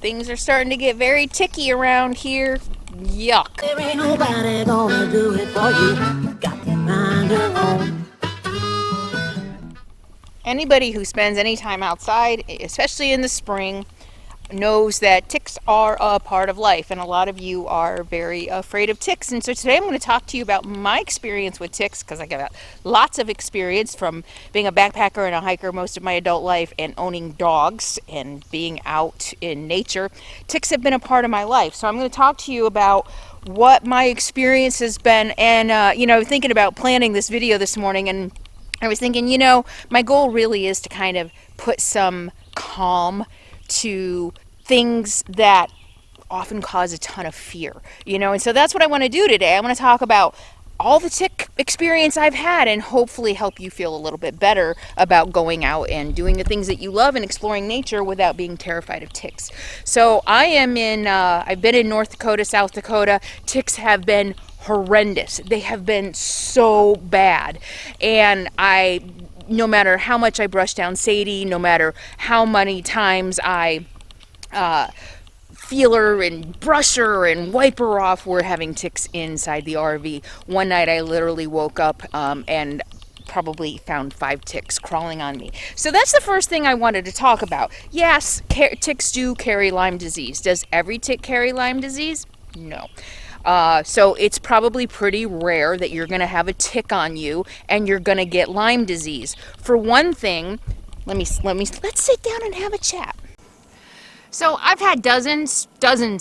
Things are starting to get very ticky around here. Yuck. There ain't nobody gonna do it for you. Got to find your own. Anybody who spends any time outside, especially in the spring, knows that ticks are a part of life, and a lot of you are very afraid of ticks. And so today I'm going to talk to you about my experience with ticks, because I got lots of experience from being a backpacker and a hiker most of my adult life and owning dogs and being out in nature. Ticks have been a part of my life, so I'm going to talk to you about what my experience has been. And thinking about planning this video this morning, and I was thinking, my goal really is to kind of put some calm to things that often cause a ton of fear, and so that's what I want to do today. I want to talk about all the tick experience I've had and hopefully help you feel a little bit better about going out and doing the things that you love and exploring nature without being terrified of ticks. So I've been in North Dakota, South Dakota. Ticks have been horrendous. They have been so bad, and no matter how much I brush down Sadie, no matter how many times I feel her and brush her and wipe her off, we're having ticks inside the RV. One night I literally woke up and probably found 5 ticks crawling on me. So that's the first thing I wanted to talk about. Yes, ticks do carry Lyme disease. Does every tick carry Lyme disease? No. So it's probably pretty rare that you're going to have a tick on you and you're going to get Lyme disease. For one thing, let's sit down and have a chat. So I've had dozens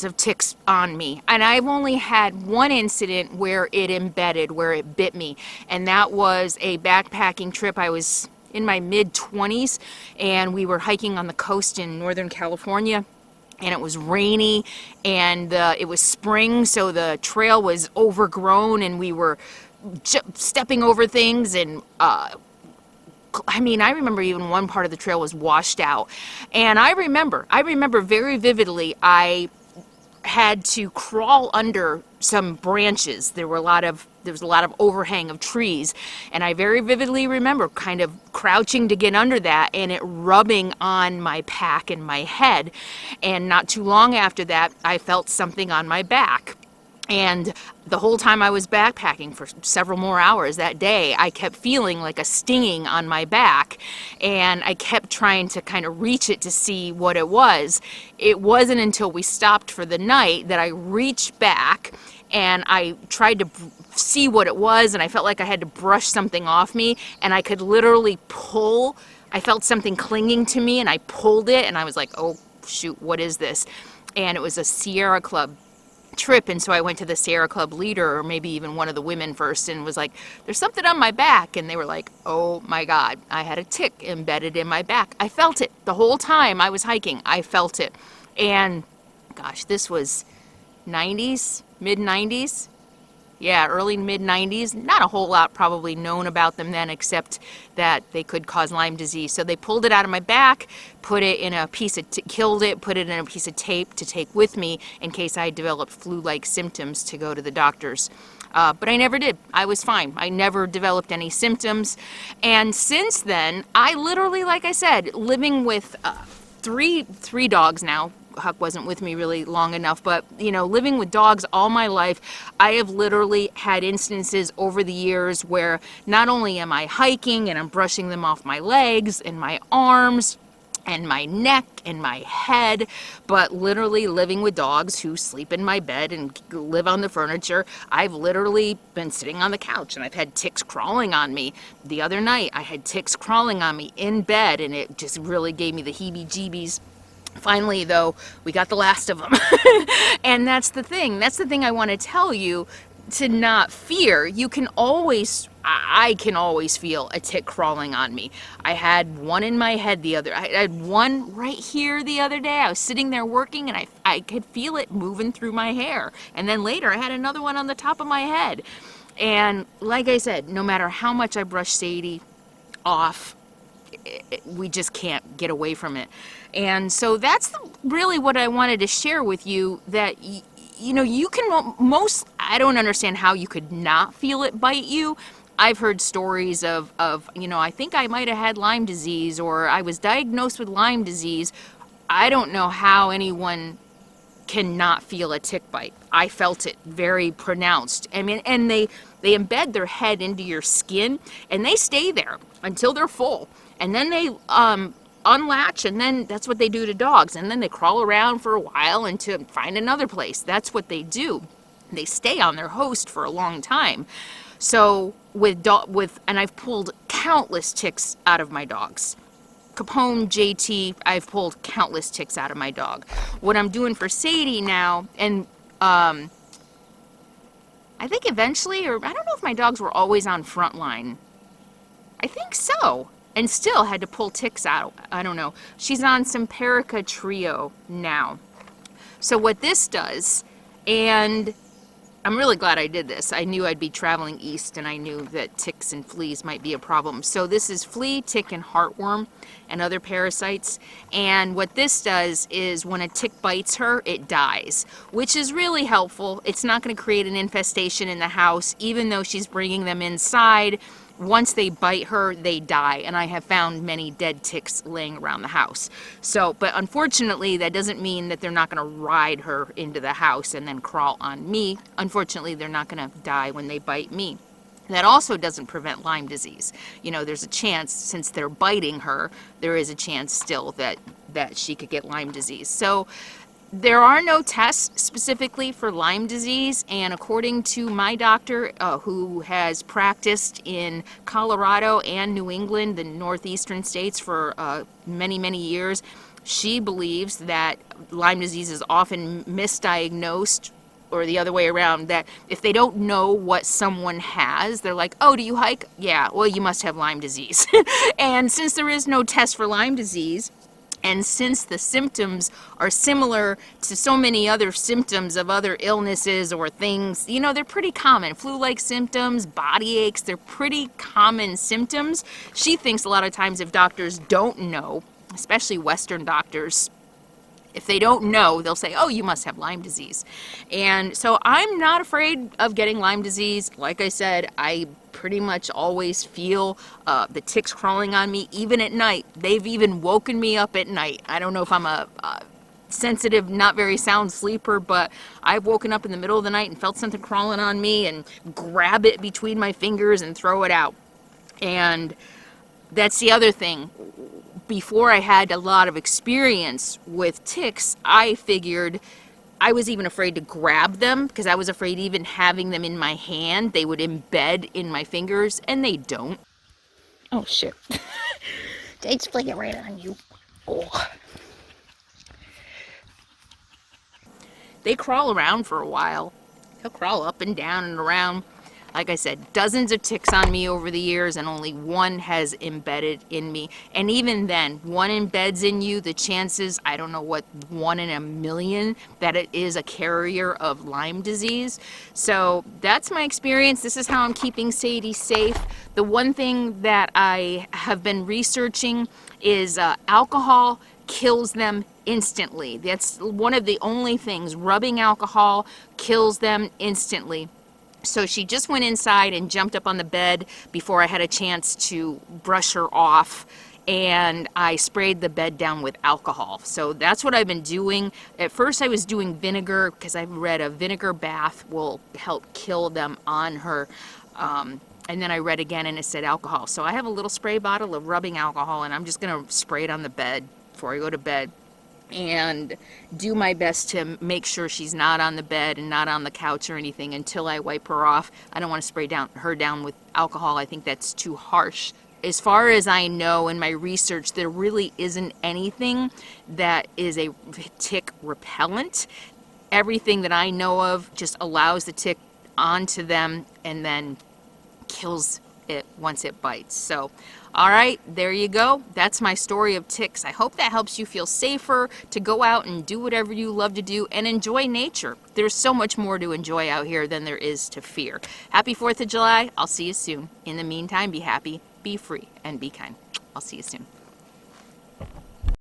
of ticks on me, and I've only had one incident where it bit me, and that was a backpacking trip. I was in my mid-20s, and we were hiking on the coast in Northern California. And it was rainy, and it was spring, so the trail was overgrown, and we were stepping over things, and I remember even one part of the trail was washed out. And I remember very vividly, I had to crawl under some branches. There was a lot of overhang of trees, and I very vividly remember kind of crouching to get under that and it rubbing on my pack and my head. And not too long after that, I felt something on my back. And the whole time I was backpacking for several more hours that day, I kept feeling like a stinging on my back, and I kept trying to kind of reach it to see what it was. It wasn't until we stopped for the night that I reached back and I tried to see what it was, and I felt like I had to brush something off me, and I could literally pull. I felt something clinging to me, and I pulled it, and I was like, oh shoot, what is this? And it was a Sierra Club trip, and so I went to the Sierra Club leader, or maybe even one of the women first, and was like, there's something on my back. And they were like, oh my god, I had a tick embedded in my back. I felt it the whole time I was hiking. I felt it. And gosh, this was mid-90s. Yeah, early mid-90s. Not a whole lot probably known about them then, except that they could cause Lyme disease. So they pulled it out of my back, put it in a piece of killed it, put it in a piece of tape to take with me in case I developed flu-like symptoms to go to the doctors. But I never did. I was fine. I never developed any symptoms. And since then, I literally, like I said, living with three dogs now. Huck wasn't with me really long enough, but living with dogs all my life, I have literally had instances over the years where not only am I hiking and I'm brushing them off my legs and my arms and my neck and my head, but literally living with dogs who sleep in my bed and live on the furniture. I've literally been sitting on the couch and I've had ticks crawling on me. The other night I had ticks crawling on me in bed, and it just really gave me the heebie-jeebies. Finally, though, we got the last of them. And that's the thing I want to tell you, to not fear. I can always feel a tick crawling on me. I had one in my head I had one right here the other day. I was sitting there working, and I could feel it moving through my hair. And then later I had another one on the top of my head. And like I said, no matter how much I brush Sadie off, we just can't get away from it. And so that's really what I wanted to share with you, that you can I don't understand how you could not feel it bite you. I've heard stories of I think I might have had Lyme disease, or I was diagnosed with Lyme disease I don't know how anyone cannot feel a tick bite. I felt it very pronounced. I mean, and they embed their head into your skin, and they stay there until they're full, and then they unlatch, and then that's what they do to dogs, and then they crawl around for a while and to find another place. That's what they do. They stay on their host for a long time. So and I've pulled countless ticks out of my dogs. Capone, JT, I've pulled countless ticks out of my dog. What I'm doing for Sadie now, and I think eventually, or I don't know if my dogs were always on Frontline. I think so. And still had to pull ticks out. I don't know. She's on Simparica Trio now. So what this does, and I'm really glad I did this. I knew I'd be traveling east, and I knew that ticks and fleas might be a problem. So this is flea, tick, and heartworm, and other parasites. And what this does is when a tick bites her, it dies, which is really helpful. It's not going to create an infestation in the house, even though she's bringing them inside. Once they bite her, they die, and I have found many dead ticks laying around the house. So, but unfortunately, that doesn't mean that they're not going to ride her into the house and then crawl on me. Unfortunately, they're not going to die when they bite me. That also doesn't prevent Lyme disease. You know, there's a chance, since they're biting her, there is a chance still that she could get Lyme disease. So there are no tests specifically for Lyme disease, and according to my doctor, who has practiced in Colorado and New England, the northeastern states, for many, many years, she believes that Lyme disease is often misdiagnosed, or the other way around, that if they don't know what someone has, they're like, oh, do you hike? Yeah, well, you must have Lyme disease. And since there is no test for Lyme disease, and since the symptoms are similar to so many other symptoms of other illnesses or things, you know, they're pretty common. Flu-like symptoms, body aches, they're pretty common symptoms. She thinks a lot of times if doctors don't know, especially Western doctors, if they don't know, they'll say, oh, you must have Lyme disease. And so I'm not afraid of getting Lyme disease. Like I said, I pretty much always feel the ticks crawling on me, even at night. They've even woken me up at night. I don't know if I'm a sensitive, not very sound sleeper, but I've woken up in the middle of the night and felt something crawling on me and grab it between my fingers and throw it out. And that's the other thing. Before I had a lot of experience with ticks, I figured I was even afraid to grab them because I was afraid even having them in my hand, they would embed in my fingers, and they don't. Oh, shit. They'd fling it right on you. Oh. They crawl around for a while. They'll crawl up and down and around. Like I said, dozens of ticks on me over the years, and only one has embedded in me. And even then, one embeds in you, the chances, I don't know what, 1 in a million that it is a carrier of Lyme disease. So that's my experience. This is how I'm keeping Sadie safe. The one thing that I have been researching is alcohol kills them instantly. That's one of the only things. Rubbing alcohol kills them instantly. So she just went inside and jumped up on the bed before I had a chance to brush her off, and I sprayed the bed down with alcohol. So that's what I've been doing. At first I was doing vinegar because I read a vinegar bath will help kill them on her. And then I read again and it said alcohol. So I have a little spray bottle of rubbing alcohol, and I'm just going to spray it on the bed before I go to bed, and do my best to make sure she's not on the bed and not on the couch or anything until I wipe her off. I don't want to spray her down with alcohol. I think that's too harsh. As far as I know in my research, there really isn't anything that is a tick repellent. Everything that I know of just allows the tick onto them and then kills it once it bites. So, all right, there you go. That's my story of ticks. I hope that helps you feel safer to go out and do whatever you love to do and enjoy nature. There's so much more to enjoy out here than there is to fear. Happy 4th of July. I'll see you soon. In the meantime, be happy, be free, and be kind. I'll see you soon.